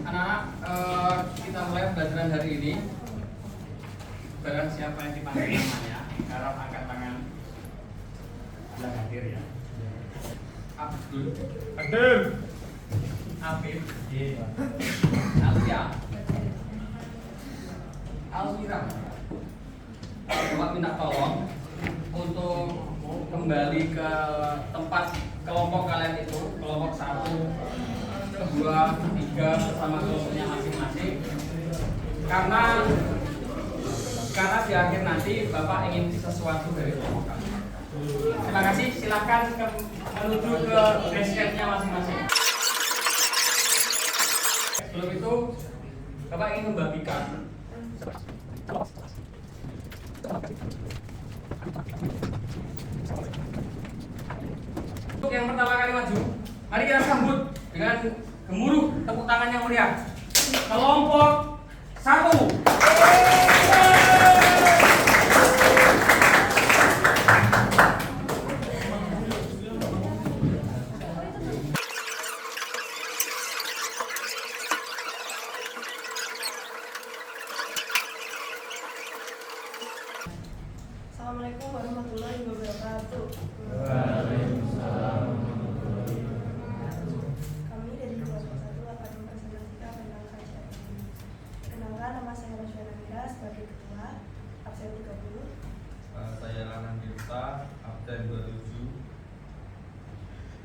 Anak-anak, kita mulai pembelajaran hari ini. Barang siapa yang dipanggil namanya, harap angkat tangan. Sudah hadir ya. Abdul, Hadir. Afif, Alfia, Alfira. Bapak minta tolong untuk kembali ke tempat kelompok kalian itu, kelompok 1, 2, 3 bersama kelompoknya masing-masing. Karena di akhir nanti Bapak ingin sesuatu dari kelompok kalian. Terima kasih, silakan menuju ke base campnya masing-masing. Sebelum itu, Bapak ingin membagikan untuk yang pertama kali maju, mari kita sambut dengan gemuruh tepuk tangan yang meriah. Kelompok 1. Assalamualaikum warahmatullahi wabarakatuh. Waalaikumsalam. Kami dari kelompok 1 akan mempresentasikan tentang kajian ini. Kenalkan, nama saya Roswana Mira sebagai ketua, absen 30. Saya Lanan Dirta, absen 27.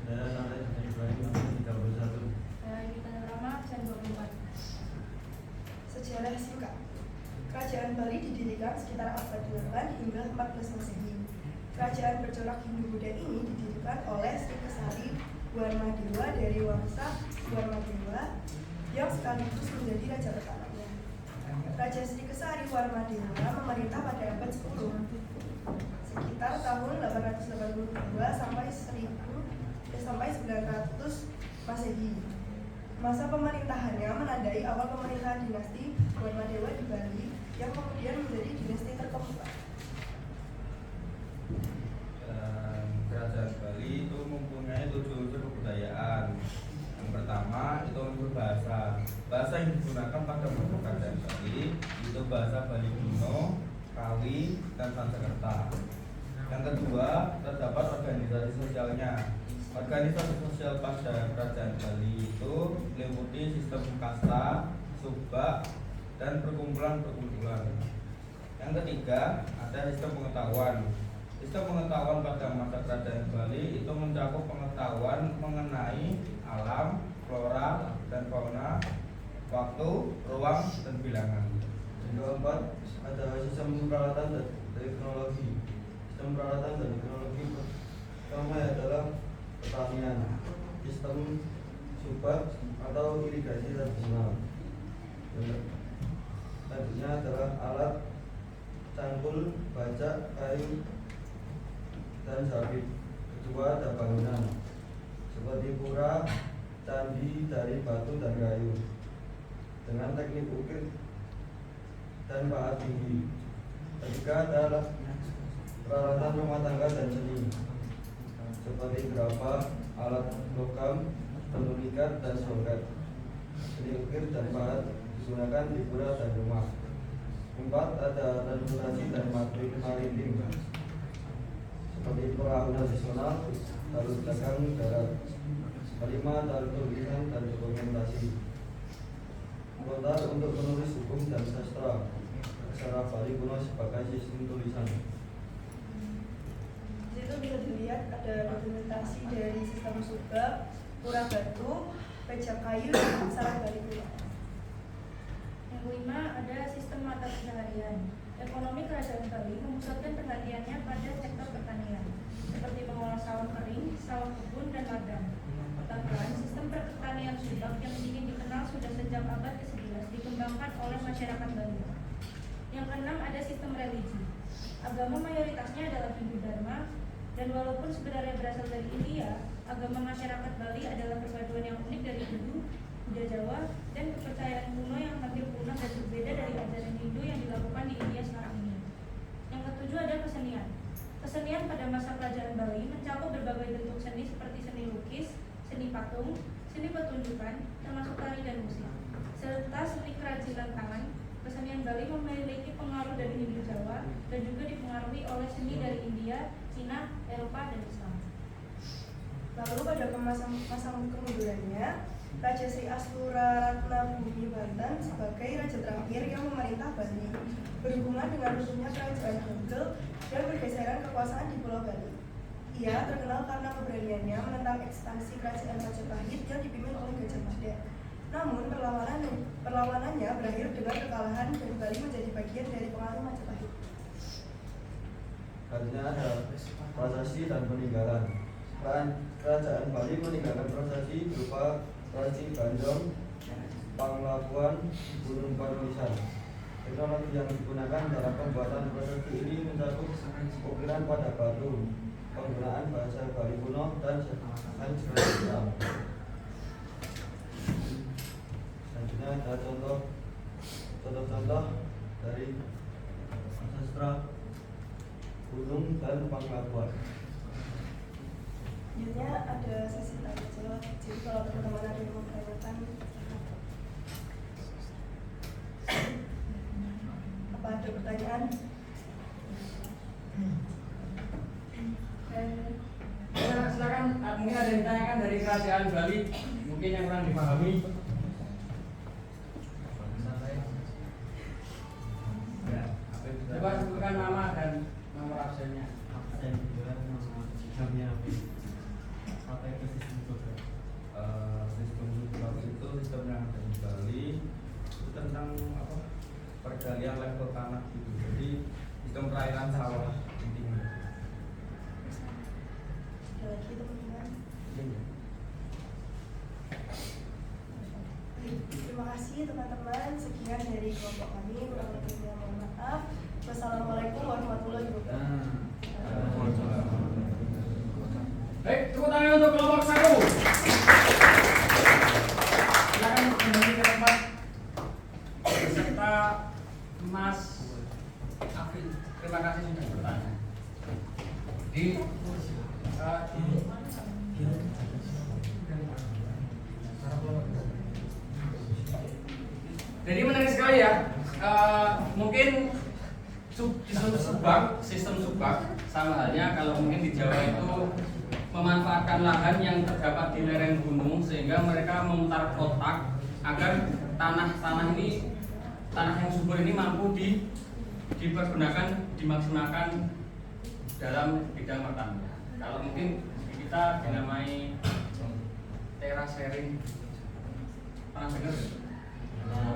Saya Saleh Ibrahim, absen 31. Saya Gita Rama, absen 24. Sejarah singkat. Kerajaan Bali didirikan sekitar abad 8 hingga 14 Masehi. Kerajaan bercorak Hindu-Buddha ini didirikan oleh Sri Kesari Warmadewa dari Wangsa Warmadewa yang sekaligus menjadi raja pertamanya. Raja Sri Kesari Warmadewa memerintah pada abad 10, sekitar tahun 882 sampai 900 Masehi. Masa pemerintahannya menandai awal pemerintahan dinasti Warmadewa di Bali yang kemudian menjadi dinasti terkemuka. Kerajaan Bali itu mempunyai 7 unsur kebudayaan. Yang pertama itu unsur bahasa. Bahasa yang digunakan pada kerajaan Bali itu bahasa Bali kuno, Kawi, dan Sanskerta. Yang kedua, terdapat organisasi sosialnya. Organisasi sosial pada kerajaan Bali itu meliputi sistem kasta, subak, dan perkumpulan-perkumpulan. Yang ketiga, ada sistem pengetahuan. Sistem pengetahuan pada masa kerajaan Bali itu mencakup pengetahuan mengenai alam, flora, dan fauna, waktu, ruang, dan bilangan. Yang keempat, ada sistem peralatan dan teknologi. Sistem peralatan dan teknologi pertama adalah pertanian, sistem subak atau irigasi tradisional. Selanjutnya adalah alat cangkul, bajak, kayu, dan sabit. Kedua, ada bangunan seperti pura, candi dari batu dan kayu dengan teknik ukir dan pahat tinggi. Ketiga adalah peralatan rumah tangga dan seni seperti gerabah, alat logam, tenun ikat, dan soket. Seni ukir dan pahat digunakan di pura dan rumah. Empat, ada transportasi dan maritim seperti perahu nasional, lalu dagang darat. Kelima, ada tulisan dan dokumentasi. Empat, untuk menulis hukum dan sastra. Aksara Bali kuno sebagai sistem tulisan. Di situ bisa dilihat ada dokumentasi dari sistem subak, pura batu, pejak kayu, dan aksara Bali kuno. Yang kelima, ada sistem mata pencaharian. Ekonomi kerajaan Bali memusatkan perhatiannya pada sektor pertanian, seperti mengolah sawah kering, sawah kebun, dan ladang. Petambran, sistem pertanian subak yang ingin dikenal sudah sejak abad ke-11 dikembangkan oleh masyarakat Bali. Yang keenam, ada sistem religi. Agama mayoritasnya adalah Hindu Dharma, dan walaupun sebenarnya berasal dari India, agama masyarakat Bali adalah perpaduan yang unik dari Hindu, Buddha Jawa, dan kepercayaan kuno yang hampir punah dan berbeda dari ajaran Hindu yang dilakukan di India sekarang ini. Yang ketujuh, ada kesenian. Kesenian pada masa kerajaan Bali mencakup berbagai bentuk seni seperti seni lukis, seni patung, seni pertunjukan, termasuk tari dan musik. serta seni kerajinan tangan. Kesenian Bali memiliki pengaruh dari Hindu Jawa dan juga dipengaruhi oleh seni dari India, Cina, Eropa, dan Islam. Lalu pada masa kemundurannya, Raja Sri Astura-Ratna Bumi Banten sebagai raja terakhir yang memerintah Bali, berhubungan dengan runtuhnya kerajaan Hongkong dan pergeseran kekuasaan di Pulau Bali. Ia terkenal karena keberaniannya menentang ekspansi kerajaan Majapahit yang dipimpin oleh Gajah Mada. Namun perlawanannya berakhir dengan kekalahan dan Bali menjadi bagian dari pengaruh Majapahit. Selanjutnya ada prasasti dan peninggalan. Kerajaan Bali meninggalkan prasasti berupa prasasti Banjong, Panglapuan, Gunung Panulisan. Teknologi yang digunakan dalam pembuatan prasasti ini mencakup ukiran pada batu, penggunaan bahasa Bali kuno, dan sains kerajaan. Selanjutnya ada contoh-contoh dari sastra Gunung dan Panglapuan. Selanjutnya ada sesi tanya jawab. Jadi kalau teman-teman ada yang mau bertanya, apa ada pertanyaan? Silakan, mungkin ada yang ditanyakan dari kerajaan Bali, mungkin yang kurang dipahami. Coba sebutkan nama dan nomor absennya. Absen juga namanya apa itu sistem juga? Sistem subak itu sistem yang ada di Bali itu tentang apa, pergalian level tanah gitu. Jadi sistem perairan sawah intinya. Ada lagi teman-teman? Terima kasih teman-teman. Sekian dari kelompok kami. Kurang lebihnya mohon maaf. Wassalamualaikum warahmatullahi wabarakatuh. Baik, tepuk tangan untuk kelompok 1. Silakan kembali ke tempat beserta Mas Afid. Terima kasih sudah bertanya. Jadi menarik sekali ya. Mungkin sistem subak sama halnya kalau mungkin di Jawa itu memanfaatkan lahan yang terdapat di lereng gunung sehingga mereka memutar otak agar tanah yang subur ini mampu dipergunakan, dimaksimalkan dalam bidang pertanian. Kalau mungkin kita dinamai terasering, pernah dengar?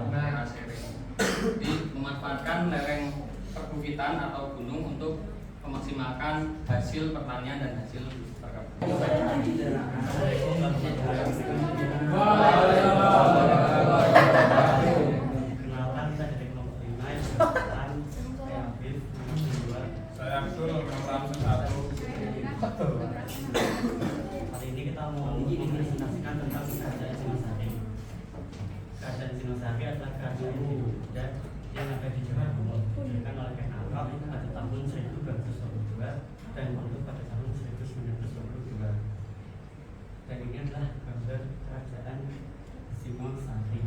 Terasering. Jadi memanfaatkan lereng perbukitan atau gunung untuk memaksimalkan hasil pertanian dan hasil perkebunan. Kenalkan kita dari kelompok 5 yang merupakan saya Afif, nomor 2. Saya Abdul, nomor 1. Hari ini kita mau mempresentasikan tentang kerajaan Singasari. Kerajaan Singasari adalah kerajaan Hindu Buddha yang ada di Jawa Timur, didirikan oleh Ken Arok pada tahun 1222 dan dibentuk pada tahun 1922. Dan ini adalah gambar kerajaan Singasari.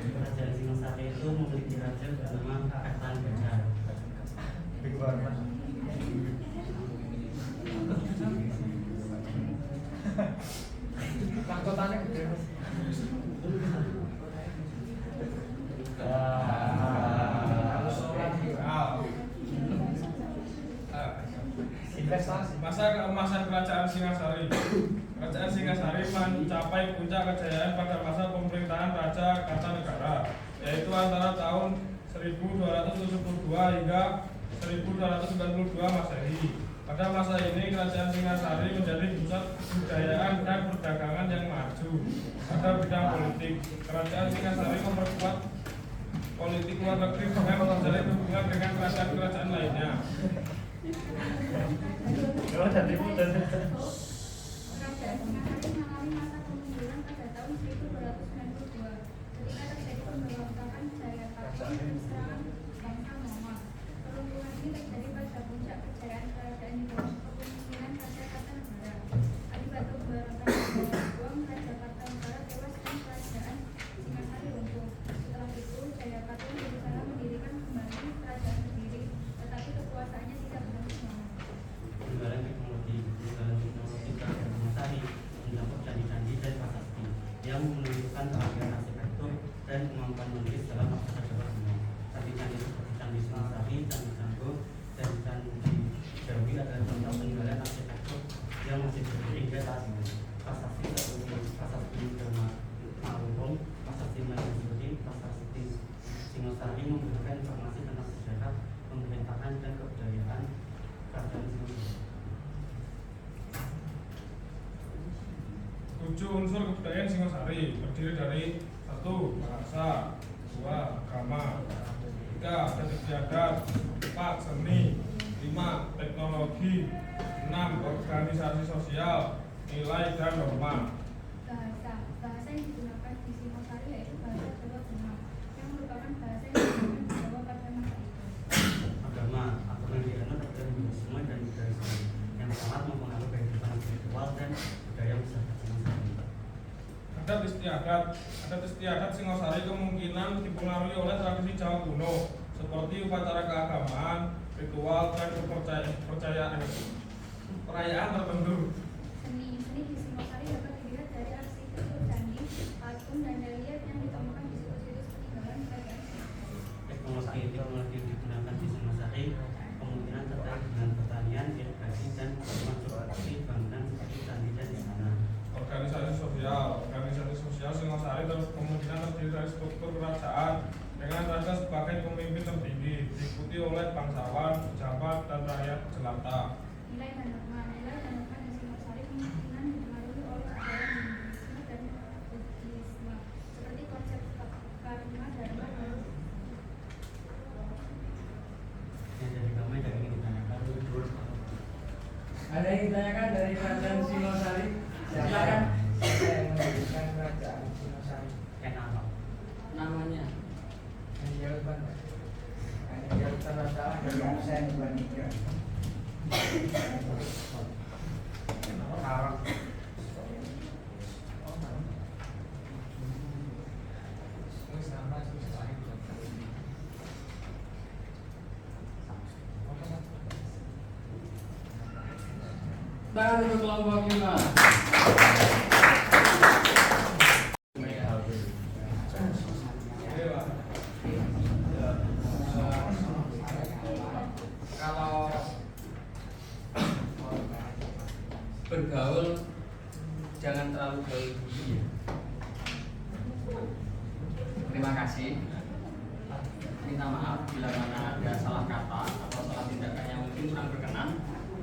Kerajaan Singasari itu memiliki raja bernama Kaktan Gajah. Mahkotanya gede Mas. Investasi. Masa keemasan kerajaan Singasari. Kerajaan Singasari mencapai puncak kejayaan pada masa pemerintahan Raja Kartanegara, yaitu antara tahun 1272 hingga 1292 Masehi. Pada masa ini kerajaan Singasari menjadi pusat kebudayaan dan perdagangan yang maju. Pada bidang politik, kerajaan Singasari memperkuat politik luar negeri dengan menjalin hubungan dengan kerajaan-kerajaan lainnya. 7 unsur kebudayaan Singosari terdiri dari 1. Bahasa, 2. Agama, 3. Adat istiadat, 4. Seni, 5. Teknologi, 6. Organisasi sosial, nilai dan norma. Bahasa yang digunakan di Singosari yaitu bahasa Jawa Tengah yang merupakan bahasa yang digunakan di Jawa pada masa itu. Agama yang dianut adalah Hinduisme dan Buddhisme yang sangat mempengaruhi kehidupan spiritual dan budaya masyarakat Singosari. Adat istiadat Singosari kemungkinan dipengaruhi oleh tradisi Jawa kuno seperti upacara keagamaan, ritual, dan perayaan tertentu. Seni di Singosari dapat dilihat dari arsitektur candi, patung, dan relief yang ditemukan di situs-situs peninggalan kerajaan Singosari. Teknologi yang digunakan di Singosari kemungkinan terkait dengan pertanian, irigasi, dan konstruksi bangunan seperti candi dan istana. Organisasi sosial Singosari kemungkinan terdiri dari struktur kerajaan dengan raja sebagai pemimpin tertinggi, diikuti oleh bangsawan, pejabat, dan rakyat jelata. Nilai dan norma di Singosari kemungkinan dipengaruhi oleh ajaran Hinduisme dan Buddhisme seperti konsep karma dharma dan Yang dari kami yang ingin ditanyakan Ada yang ditanyakan dari kerajaan Singosari? Silakan. Siapa yang mendirikan kerajaan Singosari? apa? Namanya. Yang jawaban. Yang jawaban adalah dari Sen Baniga. Tangan untuk kelompok 5. Kalau bergaul jangan terlalu gaul tinggi ya. Terima kasih. Minta maaf bila mana ada salah kata atau salah tindakan yang mungkin kurang berkenan.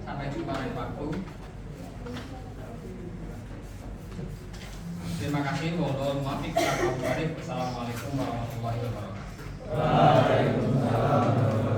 Sampai jumpa lain waktu. Terima kasih. Wassalamualaikum warahmatullahi wabarakatuh. Waalaikumsalam.